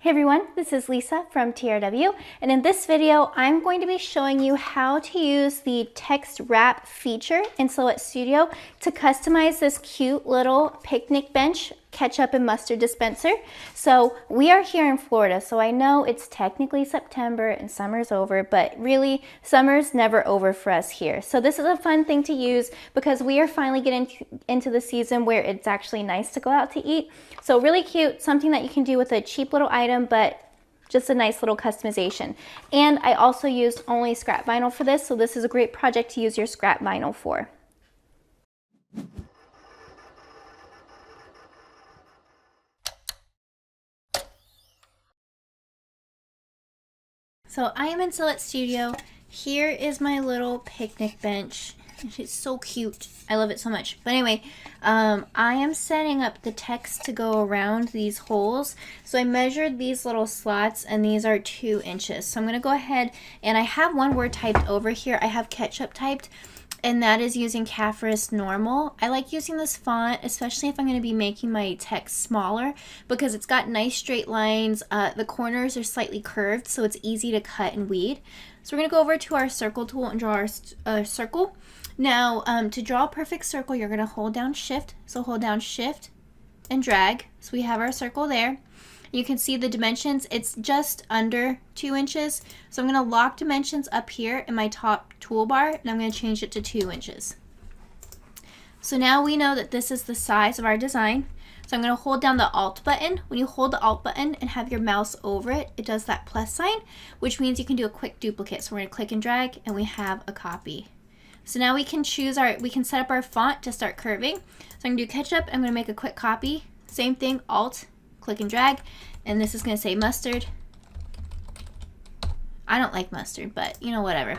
Hey everyone, this is Lisa from TRW, and in this video I'm going to be showing you how to use the text wrap feature in Silhouette Studio to customize this cute little picnic bench ketchup and mustard dispenser. So we are here in Florida, so I know it's technically September and summer's over, but really summer's never over for us here. So this is a fun thing to use because we are finally getting into the season where it's actually nice to go out to eat. So really cute, something that you can do with a cheap little item, but just a nice little customization. And I also used only scrap vinyl for this, so this is a great project to use your scrap vinyl for. So I am in Silhouette Studio. Here is my little picnic bench. It's so cute. I love it so much. But anyway, I am setting up the text to go around these holes. So I measured these little slots and these are 2 inches. So I'm going to go ahead and I have one word typed over here. I have ketchup typed, and that is using Caffrey's Normal. I like using this font, especially if I'm going to be making my text smaller, because it's got nice straight lines. The corners are slightly curved, so it's easy to cut and weed. So we're going to go over to our circle tool and draw our circle. Now, to draw a perfect circle, you're going to hold down Shift. So hold down Shift and drag. So we have our circle there. You can see the dimensions. It's just under 2 inches. So I'm going to lock dimensions up here in my top toolbar, and I'm going to change it to 2 inches. So now we know that this is the size of our design. So I'm going to hold down the Alt button. When you hold the Alt button and have your mouse over it, it does that plus sign, which means you can do a quick duplicate. So we're going to click and drag, and we have a copy. So now we can we can set up our font to start curving. So I'm going to do ketchup. I'm going to make a quick copy. Same thing, Alt, click and drag, and this is going to say mustard. I don't like mustard, but you know, whatever.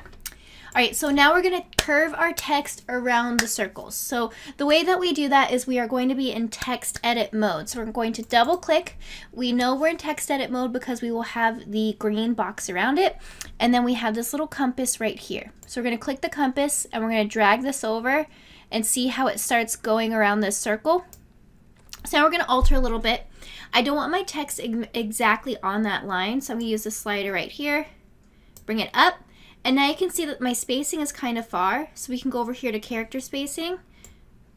All right, so now we're going to curve our text around the circles. So the way that we do that is we are going to be in text edit mode. So we're going to double click. We know we're in text edit mode because we will have the green box around it. And then we have this little compass right here. So we're going to click the compass and we're going to drag this over and see how it starts going around this circle. So now we're going to alter a little bit. I don't want my text exactly on that line, so I'm going to use the slider right here, bring it up. And now you can see that my spacing is kind of far, so we can go over here to character spacing,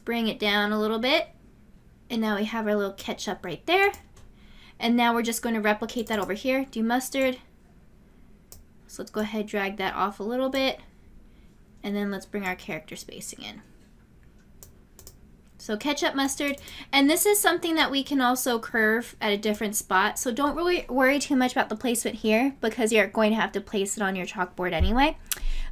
bring it down a little bit, and now we have our little ketchup right there. And now we're just going to replicate that over here, do mustard. So let's go ahead, drag that off a little bit, and then let's bring our character spacing in. So ketchup, mustard, and this is something that we can also curve at a different spot. So don't really worry too much about the placement here because you're going to have to place it on your chalkboard anyway.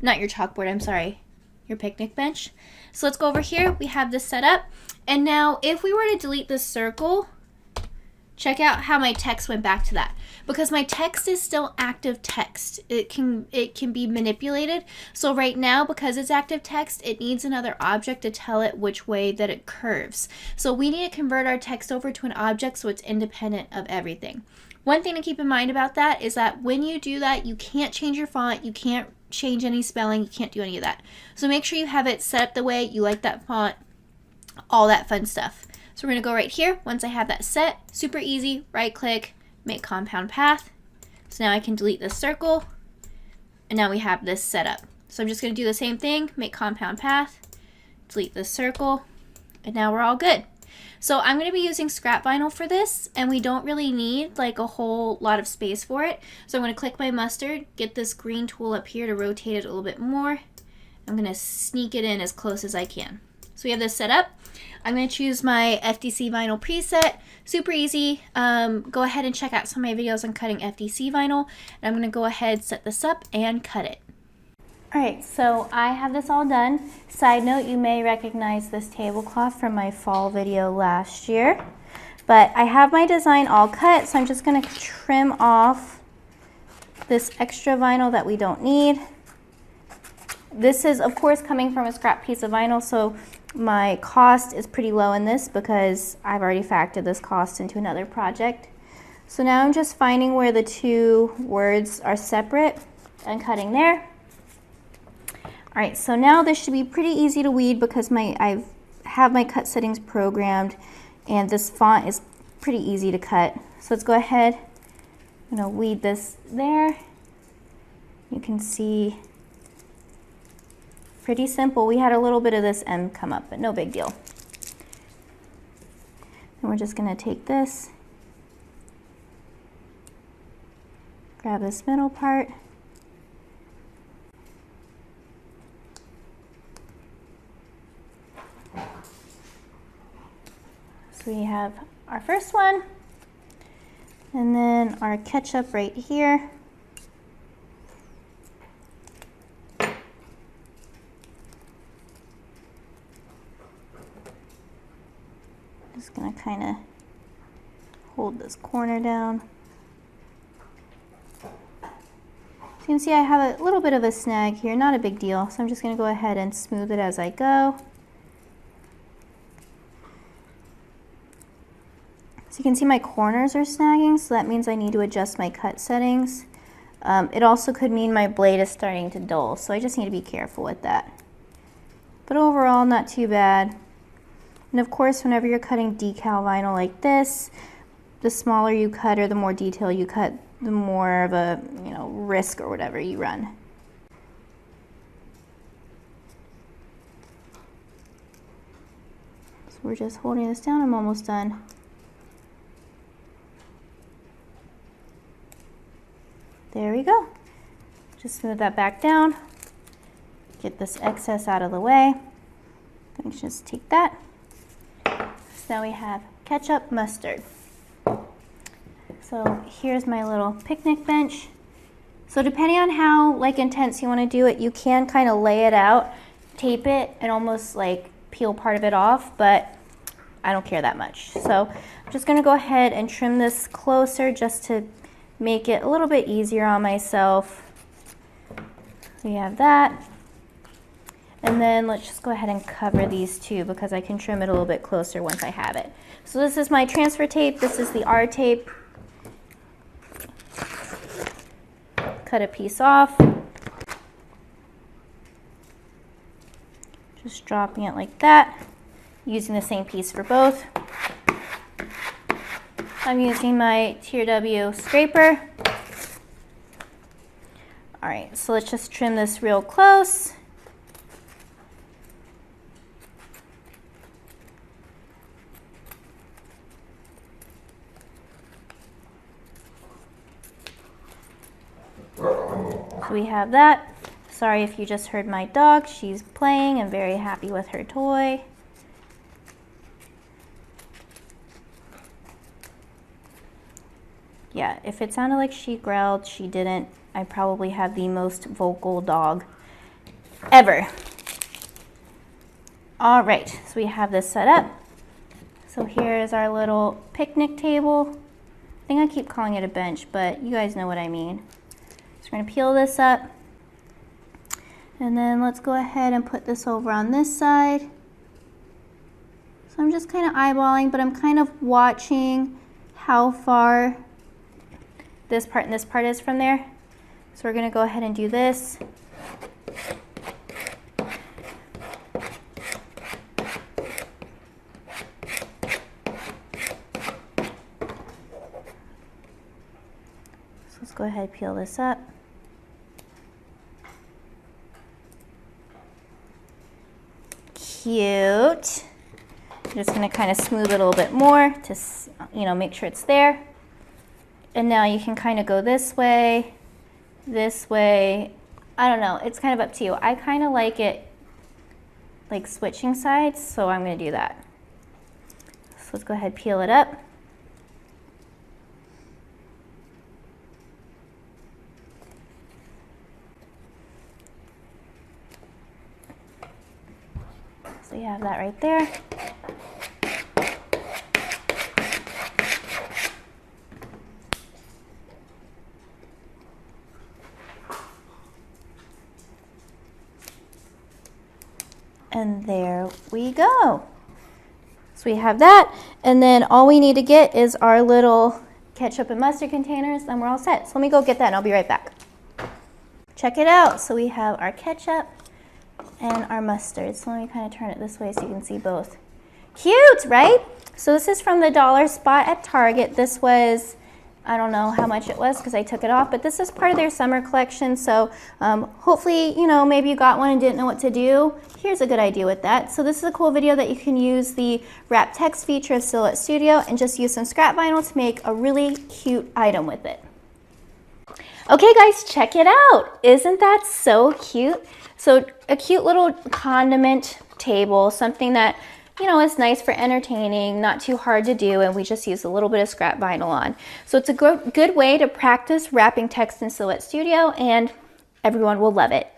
Not your chalkboard, I'm sorry, your picnic bench. So let's go over here. We have this set up. And now if we were to delete this circle, check out how my text went back to that. Because my text is still active text. It can be manipulated. So right now, because it's active text, it needs another object to tell it which way that it curves. So we need to convert our text over to an object so it's independent of everything. One thing to keep in mind about that is that when you do that, you can't change your font, you can't change any spelling, you can't do any of that. So make sure you have it set up the way you like that font, all that fun stuff. So we're going to go right here. Once I have that set, super easy, right click, make compound path. So now I can delete this circle, and now we have this set up. So I'm just going to do the same thing, make compound path, delete this circle, and now we're all good. So I'm going to be using scrap vinyl for this, and we don't really need like a whole lot of space for it. So I'm going to click my mustard, get this green tool up here to rotate it a little bit more. I'm going to sneak it in as close as I can. So we have this set up. I'm going to choose my FDC vinyl preset. Super easy. Go ahead and check out some of my videos on cutting FDC vinyl. And I'm going to go ahead, set this up, and cut it. Alright, so I have this all done. Side note, you may recognize this tablecloth from my fall video last year. But I have my design all cut, so I'm just going to trim off this extra vinyl that we don't need. This is, of course, coming from a scrap piece of vinyl, so my cost is pretty low in this because I've already factored this cost into another project. So now I'm just finding where the 2 words are separate and cutting there. Alright, so now this should be pretty easy to weed because I have my cut settings programmed and this font is pretty easy to cut. So let's go ahead I'm gonna weed this there. You can see, pretty simple. We had a little bit of this M come up, but no big deal. And we're just gonna take this, grab this middle part, so we have our first one, and then our ketchup right here. Just gonna kind of hold this corner down. So you can see I have a little bit of a snag here, not a big deal. So I'm just gonna go ahead and smooth it as I go. So you can see my corners are snagging, so that means I need to adjust my cut settings. It also could mean my blade is starting to dull, so I just need to be careful with that. But overall, not too bad. And of course, whenever you're cutting decal vinyl like this, the smaller you cut or the more detail you cut, the more of a, risk or whatever you run. So we're just holding this down. I'm almost done. There we go. Just smooth that back down. Get this excess out of the way. Let's just take that. So now we have ketchup, mustard. So here's my little picnic bench. So depending on how intense you want to do it, you can kind of lay it out, tape it, and almost peel part of it off, but I don't care that much. So I'm just going to go ahead and trim this closer just to make it a little bit easier on myself. So we have that. And then let's just go ahead and cover these two because I can trim it a little bit closer once I have it. So this is my transfer tape. This is the R tape. Cut a piece off. Just dropping it like that. Using the same piece for both. I'm using my TRW scraper. All right, so let's just trim this real close. So we have that. Sorry if you just heard my dog. She's playing and very happy with her toy. Yeah, if it sounded like she growled, she didn't. I probably have the most vocal dog ever. All right, so we have this set up. So here's our little picnic table. I think I keep calling it a bench, but you guys know what I mean. So we're gonna peel this up. And then let's go ahead and put this over on this side. So I'm just kind of eyeballing, but I'm kind of watching how far this part and this part is from there. So we're gonna go ahead and do this. So let's go ahead and peel this up. Cute. I'm just gonna kind of smooth it a little bit more to, make sure it's there. And now you can kind of go this way. I don't know, it's kind of up to you. I kind of like it like switching sides, so I'm gonna do that. So let's go ahead and peel it up. So you have that right there. And there we go. So we have that, and then all we need to get is our little ketchup and mustard containers, and we're all set. So let me go get that and I'll be right back. Check it out. So we have our ketchup and our mustard. So let me kind of turn it this way so you can see both. Cute, right? So this is from the dollar spot at Target. This was I don't know how much it was because I took it off, but this is part of their summer collection. So hopefully, you know, maybe you got one and didn't know what to do. Here's a good idea with that. So this is a cool video that you can use the wrap text feature of Silhouette Studio and just use some scrap vinyl to make a really cute item with it. Okay guys, check it out. Isn't that so cute? So a cute little condiment table, something that, you know, it's nice for entertaining, not too hard to do, and we just use a little bit of scrap vinyl on. So it's a good way to practice wrapping text in Silhouette Studio, and everyone will love it.